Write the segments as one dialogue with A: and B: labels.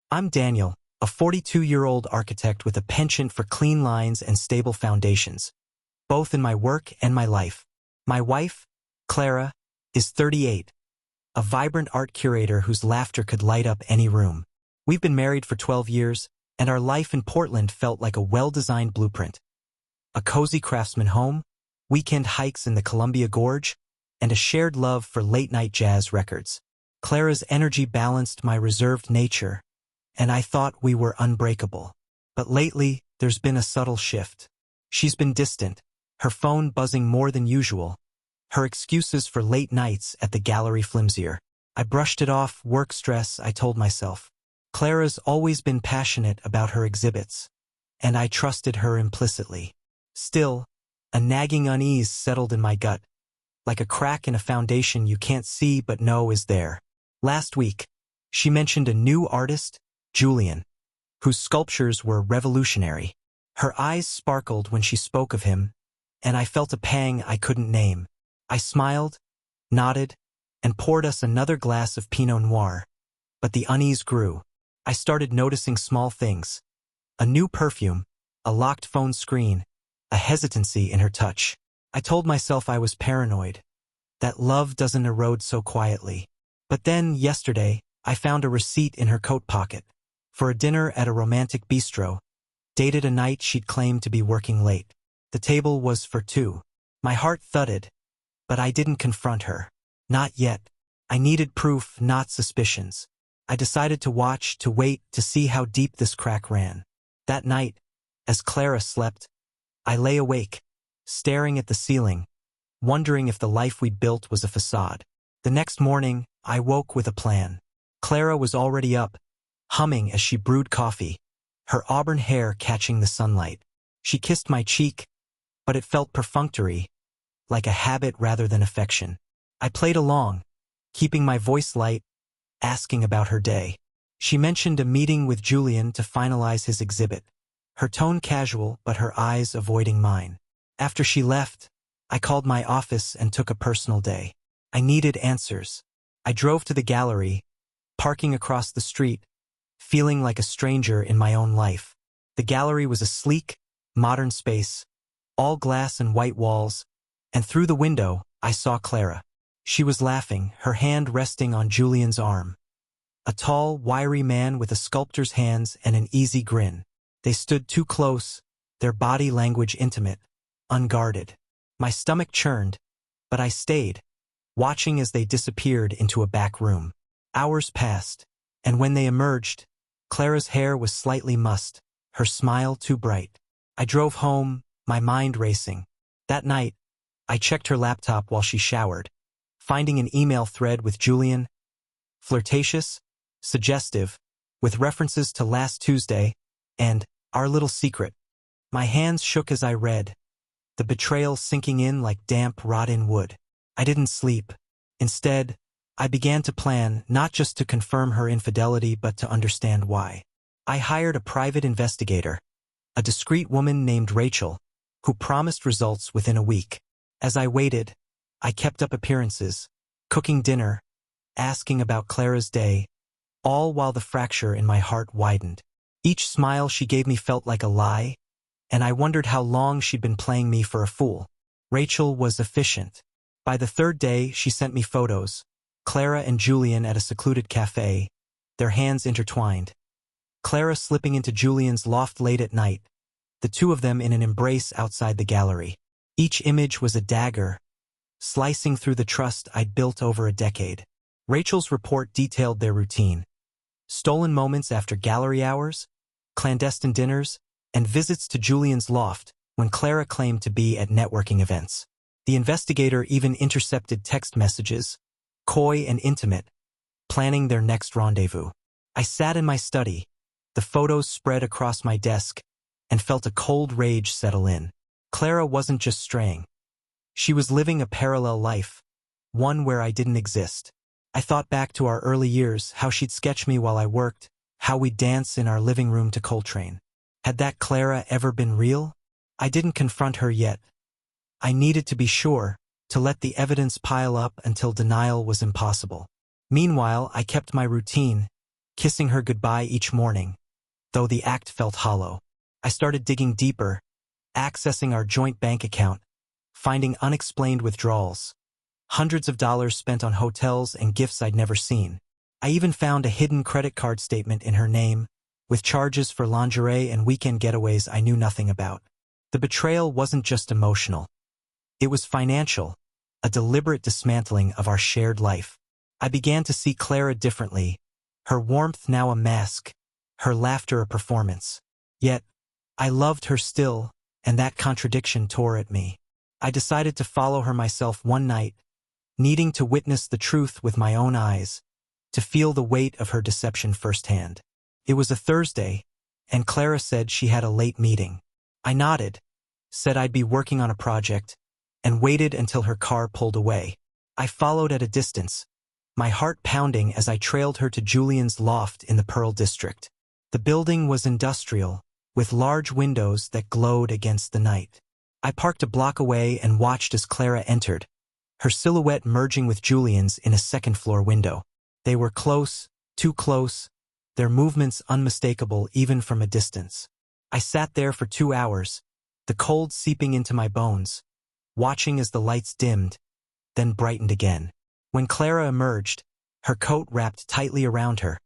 A: I'm Daniel, a 42-year-old architect with a penchant for clean lines and stable foundations, both in my work and my life. My wife, Clara, is 38, a vibrant art curator whose laughter could light up any room. We've been married for 12 years, and our life in Portland felt like a well-designed blueprint. A cozy craftsman home, weekend hikes in the Columbia Gorge, and a shared love for late-night jazz records. Clara's energy balanced my reserved nature, and I thought we were unbreakable. But lately, there's been a subtle shift. She's been distant, her phone buzzing more than usual, her excuses for late nights at the gallery flimsier. I brushed it off, work stress, I told myself. Clara's always been passionate about her exhibits, and I trusted her implicitly. Still, a nagging unease settled in my gut, like a crack in a foundation you can't see but know is there. Last week, she mentioned a new artist, Julian, whose sculptures were revolutionary. Her eyes sparkled when she spoke of him, and I felt a pang I couldn't name. I smiled, nodded, and poured us another glass of Pinot Noir. But the unease grew. I started noticing small things. A new perfume, a locked phone screen, a hesitancy in her touch. I told myself I was paranoid, that love doesn't erode so quietly. But then, yesterday, I found a receipt in her coat pocket for a dinner at a romantic bistro, dated a night she'd claimed to be working late. The table was for two. My heart thudded, but I didn't confront her. Not yet. I needed proof, not suspicions. I decided to watch, to wait, to see how deep this crack ran. That night, as Clara slept, I lay awake, staring at the ceiling, wondering if the life we'd built was a facade. The next morning, I woke with a plan. Clara was already up, humming as she brewed coffee, her auburn hair catching the sunlight. She kissed my cheek, but it felt perfunctory, like a habit rather than affection. I played along, keeping my voice light, asking about her day. She mentioned a meeting with Julian to finalize his exhibit, her tone casual but her eyes avoiding mine. After she left, I called my office and took a personal day. I needed answers. I drove to the gallery, parking across the street, feeling like a stranger in my own life. The gallery was a sleek, modern space, all glass and white walls, and through the window, I saw Clara. She was laughing, her hand resting on Julian's arm. A tall, wiry man with a sculptor's hands and an easy grin. They stood too close, their body language intimate, unguarded. My stomach churned, but I stayed, watching as they disappeared into a back room. Hours passed, and when they emerged, Clara's hair was slightly mussed, her smile too bright. I drove home, my mind racing. That night, I checked her laptop while she showered, finding an email thread with Julian, flirtatious, suggestive, with references to last Tuesday, and our little secret. My hands shook as I read, the betrayal sinking in like damp, rot-in wood. I didn't sleep. Instead, I began to plan not just to confirm her infidelity but to understand why. I hired a private investigator, a discreet woman named Rachel, who promised results within a week. As I waited, I kept up appearances, cooking dinner, asking about Clara's day, all while the fracture in my heart widened. Each smile she gave me felt like a lie, and I wondered how long she'd been playing me for a fool. Rachel was efficient. By the third day, she sent me photos, Clara and Julian at a secluded cafe, their hands intertwined. Clara slipping into Julian's loft late at night, the two of them in an embrace outside the gallery. Each image was a dagger, slicing through the trust I'd built over a decade. Rachel's report detailed their routine. Stolen moments after gallery hours, clandestine dinners, and visits to Julian's loft when Clara claimed to be at networking events. The investigator even intercepted text messages, coy and intimate, planning their next rendezvous. I sat in my study, the photos spread across my desk, and felt a cold rage settle in. Clara wasn't just straying. She was living a parallel life, one where I didn't exist. I thought back to our early years, how she'd sketch me while I worked, how we'd dance in our living room to Coltrane. Had that Clara ever been real? I didn't confront her yet. I needed to be sure, to let the evidence pile up until denial was impossible. Meanwhile, I kept my routine, kissing her goodbye each morning, though the act felt hollow. I started digging deeper, accessing our joint bank account, finding unexplained withdrawals. Hundreds of dollars spent on hotels and gifts I'd never seen. I even found a hidden credit card statement in her name, with charges for lingerie and weekend getaways I knew nothing about. The betrayal wasn't just emotional. It was financial, a deliberate dismantling of our shared life. I began to see Clara differently, her warmth now a mask, her laughter a performance. Yet, I loved her still, and that contradiction tore at me. I decided to follow her myself one night, needing to witness the truth with my own eyes, to feel the weight of her deception firsthand. It was a Thursday, and Clara said she had a late meeting. I nodded, said I'd be working on a project, and waited until her car pulled away. I followed at a distance, my heart pounding as I trailed her to Julian's loft in the Pearl District. The building was industrial, with large windows that glowed against the night. I parked a block away and watched as Clara entered, her silhouette merging with Julian's in a second-floor window. They were close, too close, their movements unmistakable even from a distance. I sat there for 2 hours, the cold seeping into my bones, watching as the lights dimmed, then brightened again. When Clara emerged, her coat wrapped tightly around her,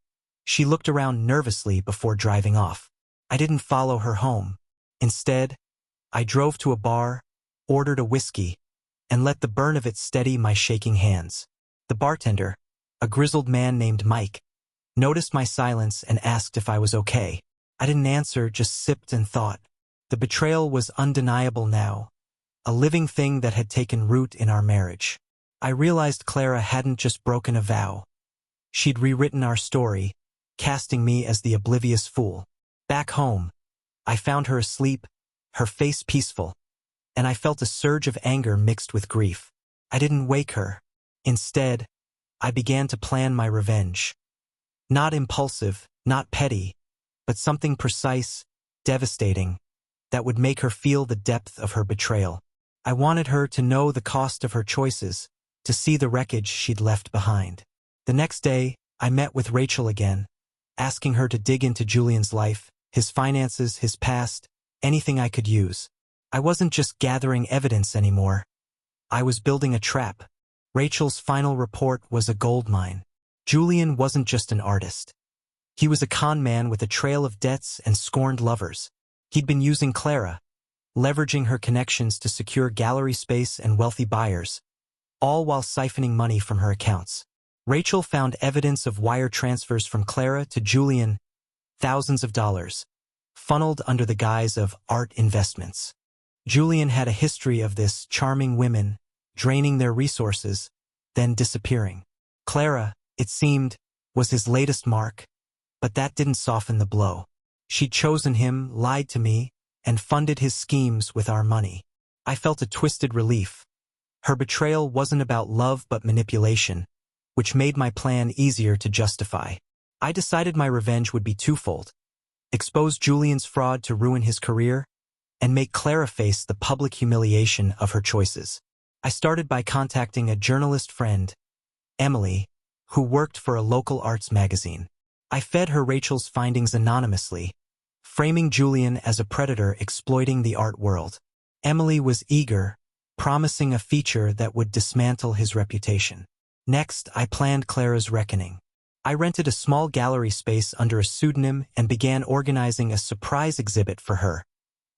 A: she looked around nervously before driving off. I didn't follow her home. Instead, I drove to a bar, ordered a whiskey, and let the burn of it steady my shaking hands. The bartender, a grizzled man named Mike, noticed my silence and asked if I was okay. I didn't answer, just sipped and thought. The betrayal was undeniable now, a living thing that had taken root in our marriage. I realized Clara hadn't just broken a vow. She'd rewritten our story, casting me as the oblivious fool. Back home, I found her asleep, her face peaceful, and I felt a surge of anger mixed with grief. I didn't wake her. Instead, I began to plan my revenge. Not impulsive, not petty, but something precise, devastating, that would make her feel the depth of her betrayal. I wanted her to know the cost of her choices, to see the wreckage she'd left behind. The next day, I met with Rachel again, asking her to dig into Julian's life, his finances, his past, anything I could use. I wasn't just gathering evidence anymore. I was building a trap. Rachel's final report was a goldmine. Julian wasn't just an artist. He was a con man with a trail of debts and scorned lovers. He'd been using Clara, leveraging her connections to secure gallery space and wealthy buyers, all while siphoning money from her accounts. Rachel found evidence of wire transfers from Clara to Julian, thousands of dollars, funneled under the guise of art investments. Julian had a history of this, charming women, draining their resources, then disappearing. Clara, it seemed, was his latest mark, but that didn't soften the blow. She'd chosen him, lied to me, and funded his schemes with our money. I felt a twisted relief. Her betrayal wasn't about love but manipulation, which made my plan easier to justify. I decided my revenge would be twofold: expose Julian's fraud to ruin his career, and make Clara face the public humiliation of her choices. I started by contacting a journalist friend, Emily, who worked for a local arts magazine. I fed her Rachel's findings anonymously, framing Julian as a predator exploiting the art world. Emily was eager, promising a feature that would dismantle his reputation. Next, I planned Clara's reckoning. I rented a small gallery space under a pseudonym and began organizing a surprise exhibit for her,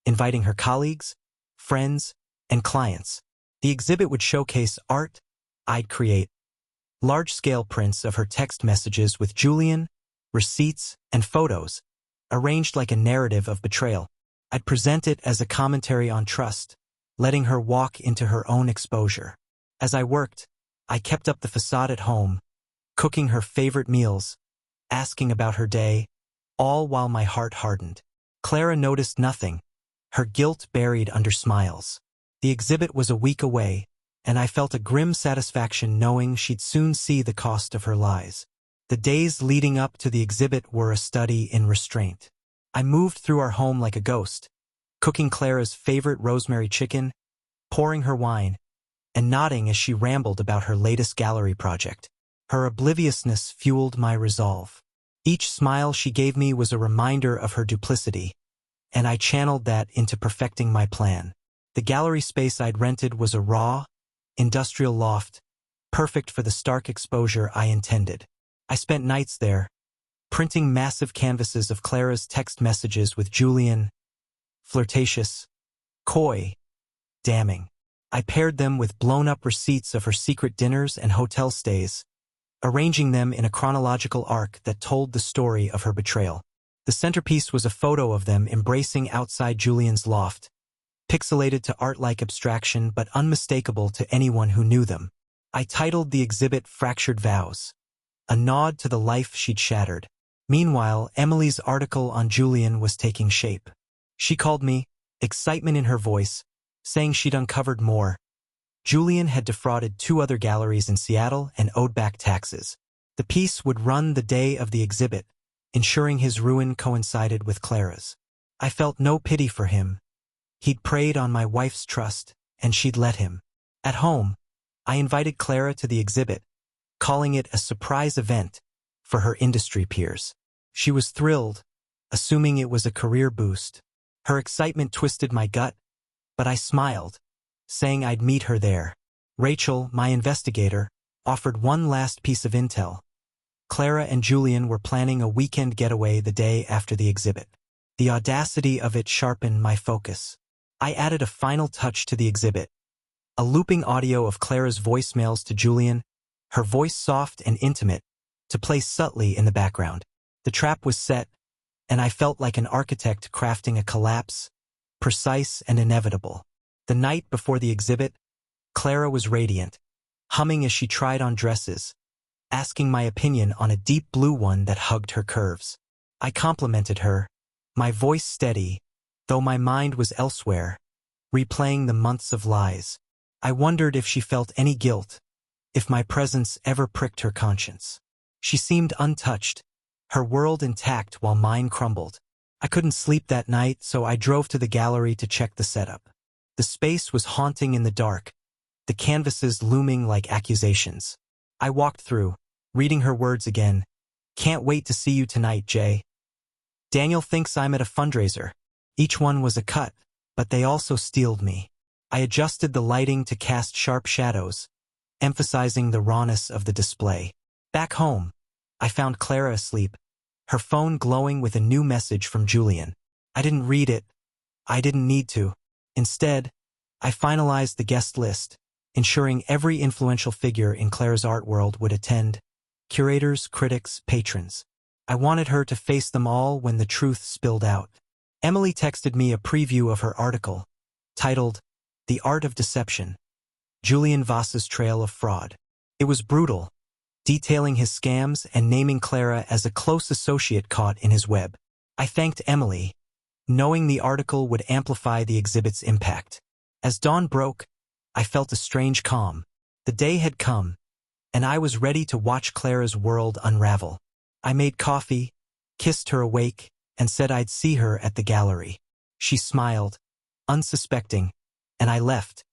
A: inviting her colleagues, friends, and clients. The exhibit would showcase art I'd create, large-scale prints of her text messages with Julian, receipts, and photos, arranged like a narrative of betrayal. I'd present it as a commentary on trust, letting her walk into her own exposure. As I worked, I kept up the facade at home, cooking her favorite meals, asking about her day, all while my heart hardened. Clara noticed nothing, her guilt buried under smiles. The exhibit was a week away, and I felt a grim satisfaction knowing she'd soon see the cost of her lies. The days leading up to the exhibit were a study in restraint. I moved through our home like a ghost, cooking Clara's favorite rosemary chicken, pouring her wine, and nodding as she rambled about her latest gallery project. Her obliviousness fueled my resolve. Each smile she gave me was a reminder of her duplicity, and I channeled that into perfecting my plan. The gallery space I'd rented was a raw, industrial loft, perfect for the stark exposure I intended. I spent nights there, printing massive canvases of Clara's text messages with Julian, flirtatious, coy, damning. I paired them with blown-up receipts of her secret dinners and hotel stays, arranging them in a chronological arc that told the story of her betrayal. The centerpiece was a photo of them embracing outside Julian's loft, pixelated to art-like abstraction but unmistakable to anyone who knew them. I titled the exhibit Fractured Vows, a nod to the life she'd shattered. Meanwhile, Emily's article on Julian was taking shape. She called me, excitement in her voice, saying she'd uncovered more. Julian had defrauded 2 other galleries in Seattle and owed back taxes. The piece would run the day of the exhibit, ensuring his ruin coincided with Clara's. I felt no pity for him. He'd preyed on my wife's trust, and she'd let him. At home, I invited Clara to the exhibit, calling it a surprise event for her industry peers. She was thrilled, assuming it was a career boost. Her excitement twisted my gut, but I smiled, saying I'd meet her there. Rachel, my investigator, offered one last piece of intel. Clara and Julian were planning a weekend getaway the day after the exhibit. The audacity of it sharpened my focus. I added a final touch to the exhibit, a looping audio of Clara's voicemails to Julian, her voice soft and intimate, to play subtly in the background. The trap was set, and I felt like an architect crafting a collapse, precise and inevitable. The night before the exhibit, Clara was radiant, humming as she tried on dresses, asking my opinion on a deep blue one that hugged her curves. I complimented her, my voice steady, though my mind was elsewhere, replaying the months of lies. I wondered if she felt any guilt, if my presence ever pricked her conscience. She seemed untouched, her world intact while mine crumbled. I couldn't sleep that night, so I drove to the gallery to check the setup. The space was haunting in the dark, the canvases looming like accusations. I walked through, reading her words again. "Can't wait to see you tonight, Jay. Daniel thinks I'm at a fundraiser." Each one was a cut, but they also steeled me. I adjusted the lighting to cast sharp shadows, emphasizing the rawness of the display. Back home, I found Clara asleep, her phone glowing with a new message from Julian. I didn't read it. I didn't need to. Instead, I finalized the guest list, ensuring every influential figure in Clara's art world would attend: curators, critics, patrons. I wanted her to face them all when the truth spilled out. Emily texted me a preview of her article, titled The Art of Deception, Julian Voss's Trail of Fraud. It was brutal, detailing his scams and naming Clara as a close associate caught in his web. I thanked Emily, knowing the article would amplify the exhibit's impact. As dawn broke, I felt a strange calm. The day had come, and I was ready to watch Clara's world unravel. I made coffee, kissed her awake, and said I'd see her at the gallery. She smiled, unsuspecting, and I left,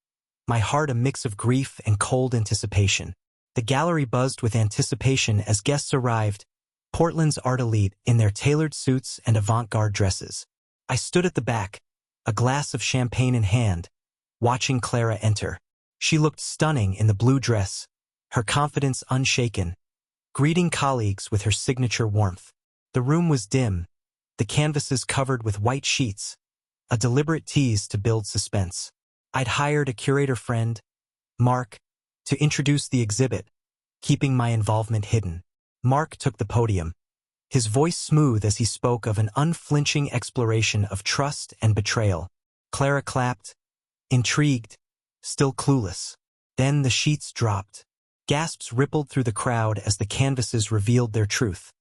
A: my heart a mix of grief and cold anticipation. The gallery buzzed with anticipation as guests arrived, Portland's art elite in their tailored suits and avant-garde dresses. I stood at the back, a glass of champagne in hand, watching Clara enter. She looked stunning in the blue dress, her confidence unshaken, greeting colleagues with her signature warmth. The room was dim, the canvases covered with white sheets, a deliberate tease to build suspense. I'd hired a curator friend, Mark, to introduce the exhibit, keeping my involvement hidden. Mark took the podium, his voice smooth as he spoke of an unflinching exploration of trust and betrayal. Clara clapped, intrigued, still clueless. Then the sheets dropped. Gasps rippled through the crowd as the canvases revealed their truth.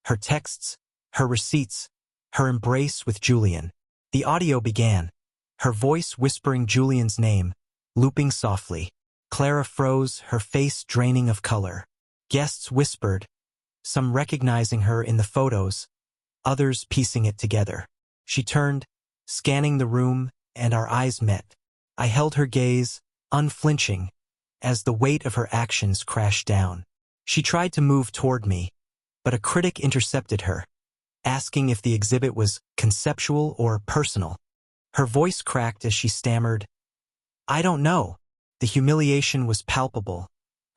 A: Her texts, her receipts, her embrace with Julian. The audio began, her voice whispering Julian's name, looping softly. Clara froze, her face draining of color. Guests whispered, some recognizing her in the photos, others piecing it together. She turned, scanning the room, and our eyes met. I held her gaze, unflinching, as the weight of her actions crashed down. She tried to move toward me, but a critic intercepted her, asking if the exhibit was conceptual or personal. Her voice cracked as she stammered, "I don't know." The humiliation was palpable,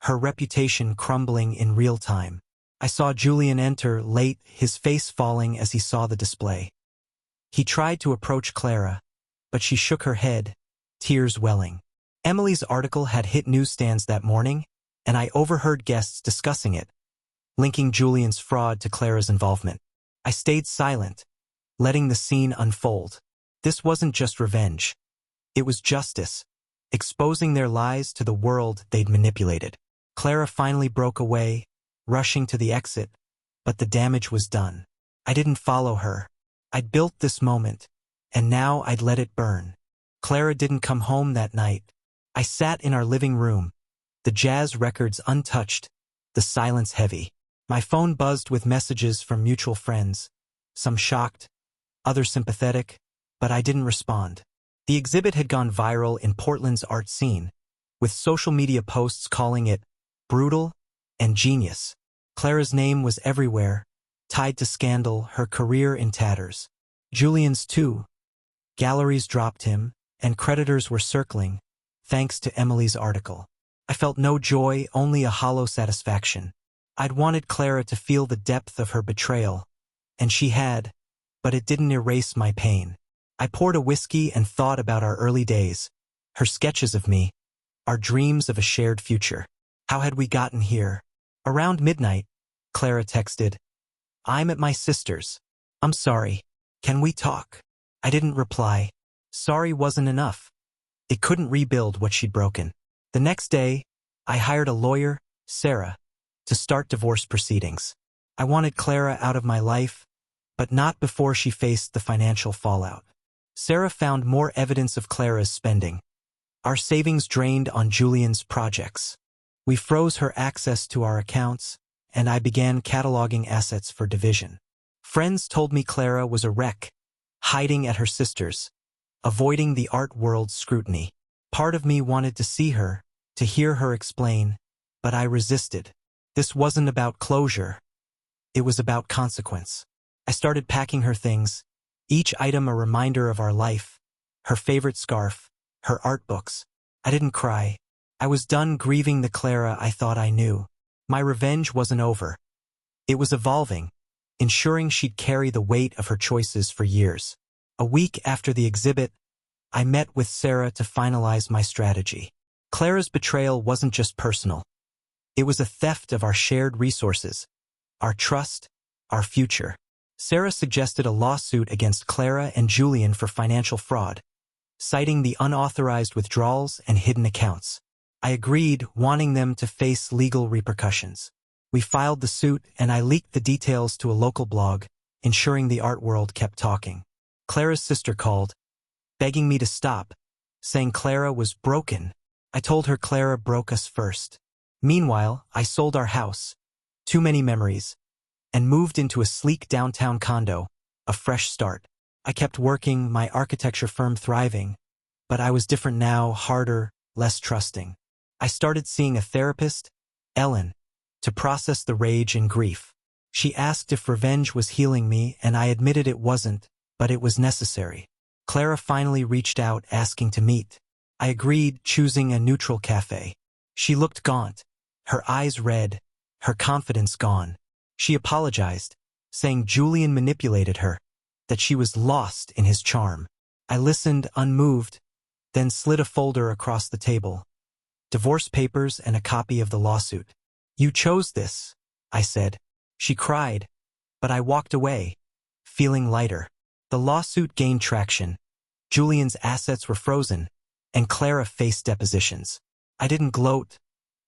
A: her reputation crumbling in real time. I saw Julian enter late, his face falling as he saw the display. He tried to approach Clara, but she shook her head, tears welling. Emily's article had hit newsstands that morning, and I overheard guests discussing it, linking Julian's fraud to Clara's involvement. I stayed silent, letting the scene unfold. This wasn't just revenge. It was justice, exposing their lies to the world they'd manipulated. Clara finally broke away, rushing to the exit, but the damage was done. I didn't follow her. I'd built this moment, and now I'd let it burn. Clara didn't come home that night. I sat in our living room, the jazz records untouched, the silence heavy. My phone buzzed with messages from mutual friends, some shocked, others sympathetic, but I didn't respond. The exhibit had gone viral in Portland's art scene, with social media posts calling it brutal and genius. Clara's name was everywhere, tied to scandal, her career in tatters. Julian's too. Galleries dropped him, and creditors were circling, thanks to Emily's article. I felt no joy, only a hollow satisfaction. I'd wanted Clara to feel the depth of her betrayal, and she had, but it didn't erase my pain. I poured a whiskey and thought about our early days, her sketches of me, our dreams of a shared future. How had we gotten here? Around midnight, Clara texted, "I'm at my sister's. I'm sorry. Can we talk?" I didn't reply. Sorry wasn't enough. It couldn't rebuild what she'd broken. The next day, I hired a lawyer, Sarah, to start divorce proceedings. I wanted Clara out of my life, but not before she faced the financial fallout. Sarah found more evidence of Clara's spending. Our savings drained on Julian's projects. We froze her access to our accounts, and I began cataloging assets for division. Friends told me Clara was a wreck, hiding at her sister's, avoiding the art world's scrutiny. Part of me wanted to see her, to hear her explain, but I resisted. This wasn't about closure. It was about consequence. I started packing her things, each item a reminder of our life, her favorite scarf, her art books. I didn't cry. I was done grieving the Clara I thought I knew. My revenge wasn't over. It was evolving, ensuring she'd carry the weight of her choices for years. A week after the exhibit, I met with Sarah to finalize my strategy. Clara's betrayal wasn't just personal. It was a theft of our shared resources, our trust, our future. Sarah suggested a lawsuit against Clara and Julian for financial fraud, citing the unauthorized withdrawals and hidden accounts. I agreed, wanting them to face legal repercussions. We filed the suit, and I leaked the details to a local blog, ensuring the art world kept talking. Clara's sister called, begging me to stop, saying Clara was broken. I told her Clara broke us first. Meanwhile, I sold our house, too many memories, and moved into a sleek downtown condo, a fresh start. I kept working, my architecture firm thriving, but I was different now, harder, less trusting. I started seeing a therapist, Ellen, to process the rage and grief. She asked if revenge was healing me, and I admitted it wasn't, but it was necessary. Clara finally reached out asking to meet. I agreed, choosing a neutral cafe. She looked gaunt, her eyes red, her confidence gone. She apologized, saying Julian manipulated her, that she was lost in his charm. I listened, unmoved, then slid a folder across the table. Divorce papers and a copy of the lawsuit. "You chose this," I said. She cried, but I walked away, feeling lighter. The lawsuit gained traction. Julian's assets were frozen, and Clara faced depositions. I didn't gloat,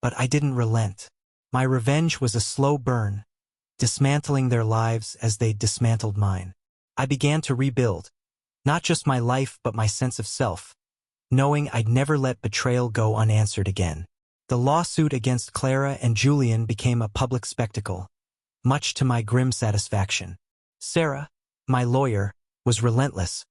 A: but I didn't relent. My revenge was a slow burn, dismantling their lives as they dismantled mine. I began to rebuild, not just my life but my sense of self, knowing I'd never let betrayal go unanswered again. The lawsuit against Clara and Julian became a public spectacle, much to my grim satisfaction. Sarah, my lawyer, was relentless,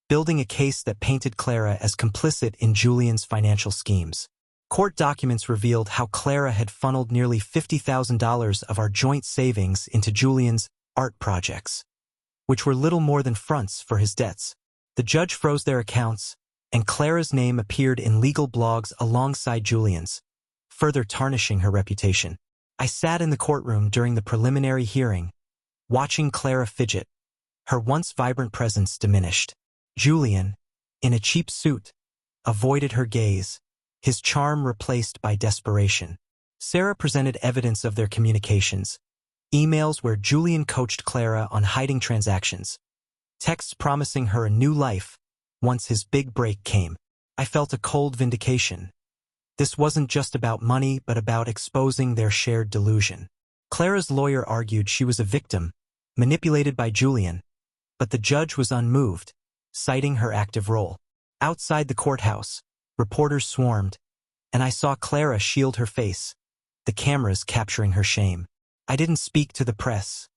A: building a case that painted Clara as complicit in Julian's financial schemes. Court documents revealed how Clara had funneled nearly $50,000 of our joint savings into Julian's art projects, which were little more than fronts for his debts. The judge froze their accounts, and Clara's name appeared in legal blogs alongside Julian's, further tarnishing her reputation. I sat in the courtroom during the preliminary hearing, watching Clara fidget. Her once vibrant presence diminished. Julian, in a cheap suit, avoided her gaze, his charm replaced by desperation. Sarah presented evidence of their communications, emails where Julian coached Clara on hiding transactions, texts promising her a new life once his big break came. I felt a cold vindication. This wasn't just about money, but about exposing their shared delusion. Clara's lawyer argued she was a victim, manipulated by Julian, but the judge was unmoved, citing her active role. Outside the courthouse, reporters swarmed, and I saw Clara shield her face, the cameras capturing her shame. I didn't speak to the press.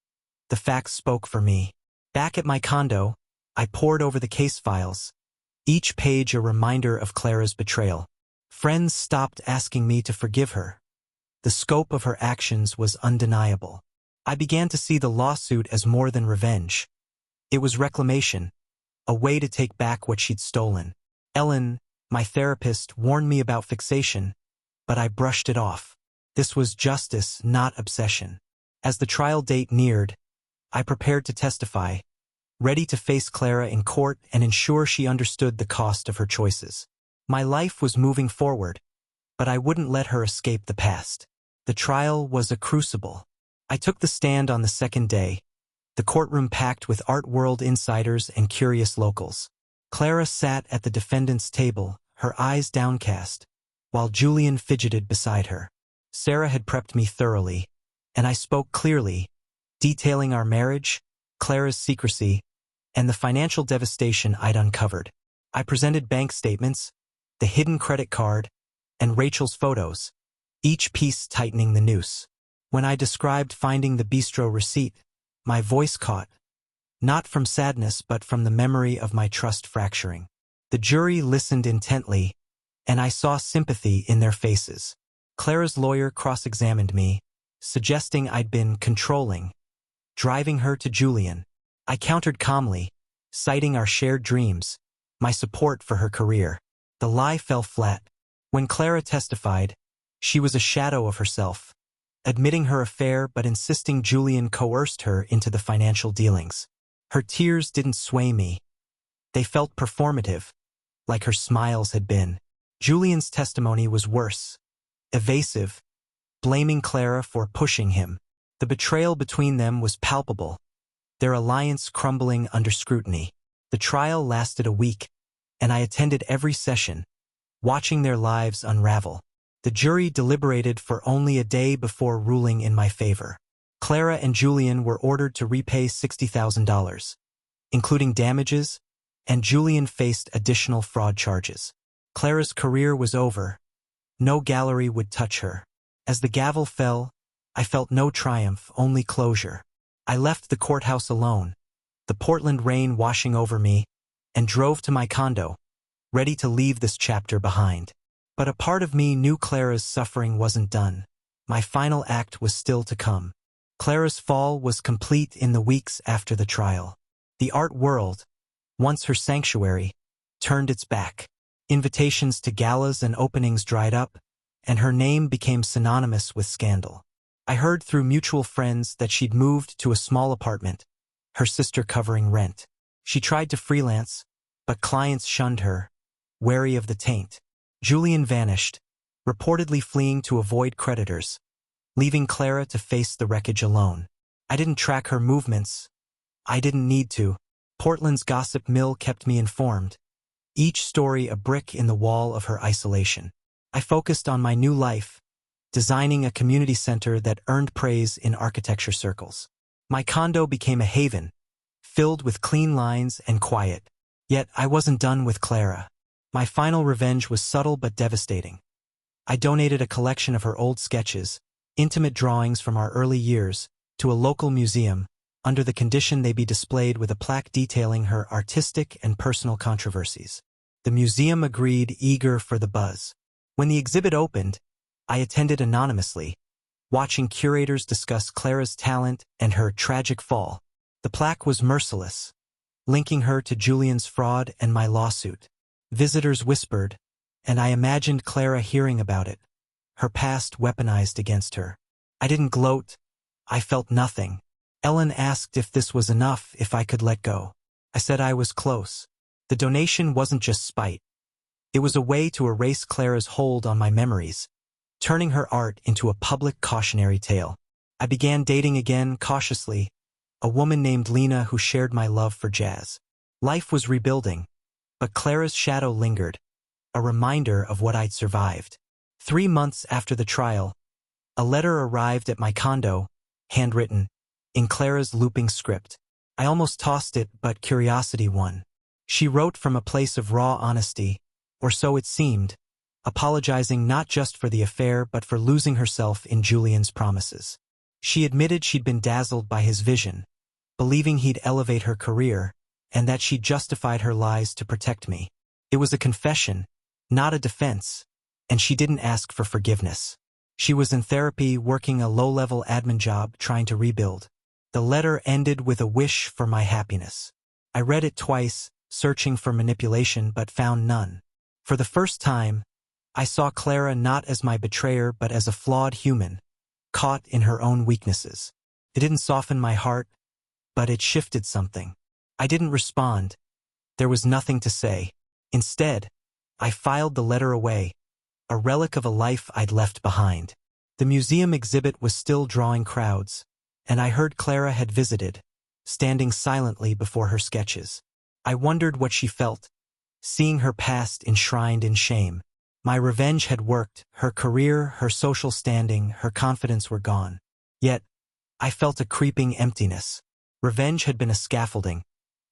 A: The facts spoke for me. Back at my condo, I pored over the case files, each page a reminder of Clara's betrayal. Friends stopped asking me to forgive her. The scope of her actions was undeniable. I began to see the lawsuit as more than revenge. It was reclamation, a way to take back what she'd stolen. Ellen, my therapist, warned me about fixation, but I brushed it off. This was justice, not obsession. As the trial date neared, I prepared to testify, ready to face Clara in court and ensure she understood the cost of her choices. My life was moving forward, but I wouldn't let her escape the past. The trial was a crucible. I took the stand on the second day, the courtroom packed with art world insiders and curious locals. Clara sat at the defendant's table, her eyes downcast, while Julian fidgeted beside her. Sarah had prepped me thoroughly, and I spoke clearly, detailing our marriage, Clara's secrecy, and the financial devastation I'd uncovered. I presented bank statements, the hidden credit card, and Rachel's photos, each piece tightening the noose. When I described finding the bistro receipt, my voice caught, not from sadness but from the memory of my trust fracturing. The jury listened intently, and I saw sympathy in their faces. Clara's lawyer cross-examined me, suggesting I'd been controlling, driving her to Julian. I countered calmly, citing our shared dreams, my support for her career. The lie fell flat. When Clara testified, she was a shadow of herself, admitting her affair but insisting Julian coerced her into the financial dealings. Her tears didn't sway me. They felt performative, like her smiles had been. Julian's testimony was worse, evasive, blaming Clara for pushing him. The betrayal between them was palpable, their alliance crumbling under scrutiny. The trial lasted a week, and I attended every session, watching their lives unravel. The jury deliberated for only a day before ruling in my favor. Clara and Julian were ordered to repay $60,000, including damages, and Julian faced additional fraud charges. Clara's career was over. No gallery would touch her. As the gavel fell, I felt no triumph, only closure. I left the courthouse alone, the Portland rain washing over me, and drove to my condo, ready to leave this chapter behind. But a part of me knew Clara's suffering wasn't done. My final act was still to come. Clara's fall was complete in the weeks after the trial. The art world, once her sanctuary, turned its back. Invitations to galas and openings dried up, and her name became synonymous with scandal. I heard through mutual friends that she'd moved to a small apartment, her sister covering rent. She tried to freelance, but clients shunned her, wary of the taint. Julian vanished, reportedly fleeing to avoid creditors, leaving Clara to face the wreckage alone. I didn't track her movements. I didn't need to. Portland's gossip mill kept me informed, each story a brick in the wall of her isolation. I focused on my new life, designing a community center that earned praise in architecture circles. My condo became a haven, filled with clean lines and quiet. Yet I wasn't done with Clara. My final revenge was subtle but devastating. I donated a collection of her old sketches, intimate drawings from our early years, to a local museum, under the condition they be displayed with a plaque detailing her artistic and personal controversies. The museum agreed, eager for the buzz. When the exhibit opened, I attended anonymously, watching curators discuss Clara's talent and her tragic fall. The plaque was merciless, linking her to Julian's fraud and my lawsuit. Visitors whispered, and I imagined Clara hearing about it, her past weaponized against her. I didn't gloat. I felt nothing. Ellen asked if this was enough, if I could let go. I said I was close. The donation wasn't just spite. It was a way to erase Clara's hold on my memories, turning her art into a public cautionary tale. I began dating again, cautiously, a woman named Lena who shared my love for jazz. Life was rebuilding, but Clara's shadow lingered, a reminder of what I'd survived. 3 months after the trial, a letter arrived at my condo, handwritten, in Clara's looping script. I almost tossed it, but curiosity won. She wrote from a place of raw honesty, or so it seemed, apologizing not just for the affair but for losing herself in Julian's promises. She admitted she'd been dazzled by his vision, believing he'd elevate her career, and that she'd justified her lies to protect me. It was a confession, not a defense, and she didn't ask for forgiveness. She was in therapy, working a low-level admin job, trying to rebuild. The letter ended with a wish for my happiness. I read it twice, searching for manipulation, but found none. For the first time, I saw Clara not as my betrayer but as a flawed human, caught in her own weaknesses. It didn't soften my heart, but it shifted something. I didn't respond. There was nothing to say. Instead, I filed the letter away, a relic of a life I'd left behind. The museum exhibit was still drawing crowds, and I heard Clara had visited, standing silently before her sketches. I wondered what she felt, seeing her past enshrined in shame. My revenge had worked. Her career, her social standing, her confidence were gone. Yet, I felt a creeping emptiness. Revenge had been a scaffolding,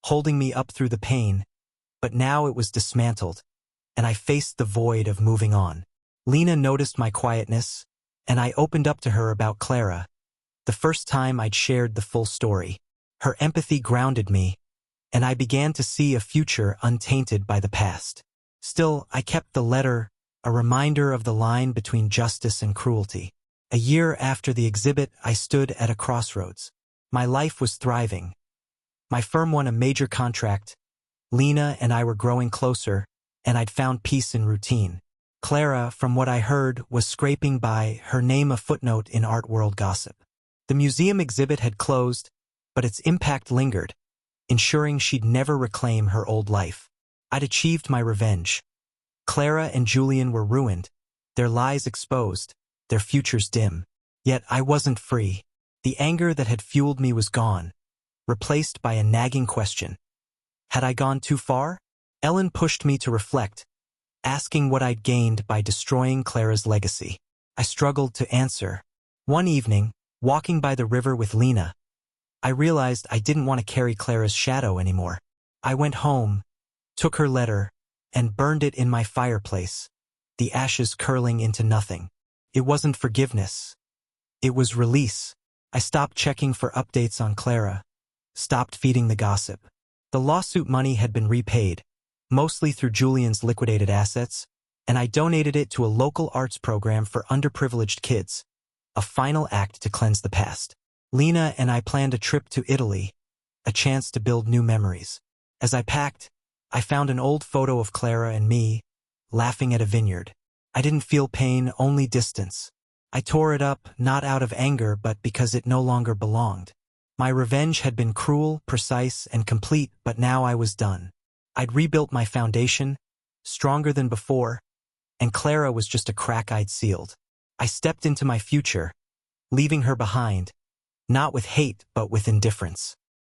A: holding me up through the pain, but now it was dismantled, and I faced the void of moving on. Lena noticed my quietness, and I opened up to her about Clara, the first time I'd shared the full story. Her empathy grounded me, and I began to see a future untainted by the past. Still, I kept the letter, a reminder of the line between justice and cruelty. A year after the exhibit, I stood at a crossroads. My life was thriving. My firm won a major contract. Lena and I were growing closer, and I'd found peace in routine. Clara, from what I heard, was scraping by, her name a footnote in art world gossip. The museum exhibit had closed, but its impact lingered, ensuring she'd never reclaim her old life. I'd achieved my revenge. Clara and Julian were ruined, their lies exposed, their futures dim. Yet I wasn't free. The anger that had fueled me was gone, replaced by a nagging question. Had I gone too far? Ellen pushed me to reflect, asking what I'd gained by destroying Clara's legacy. I struggled to answer. One evening, walking by the river with Lena, I realized I didn't want to carry Clara's shadow anymore. I went home, took her letter, and burned it in my fireplace, the ashes curling into nothing. It wasn't forgiveness. It was release. I stopped checking for updates on Clara, stopped feeding the gossip. The lawsuit money had been repaid, mostly through Julian's liquidated assets, and I donated it to a local arts program for underprivileged kids, a final act to cleanse the past. Lena and I planned a trip to Italy, a chance to build new memories. As I packed, I found an old photo of Clara and me, laughing at a vineyard. I didn't feel pain, only distance. I tore it up, not out of anger, but because it no longer belonged. My revenge had been cruel, precise, and complete, but now I was done. I'd rebuilt my foundation, stronger than before, and Clara was just a crack I'd sealed. I stepped into my future, leaving her behind, not with hate but with indifference.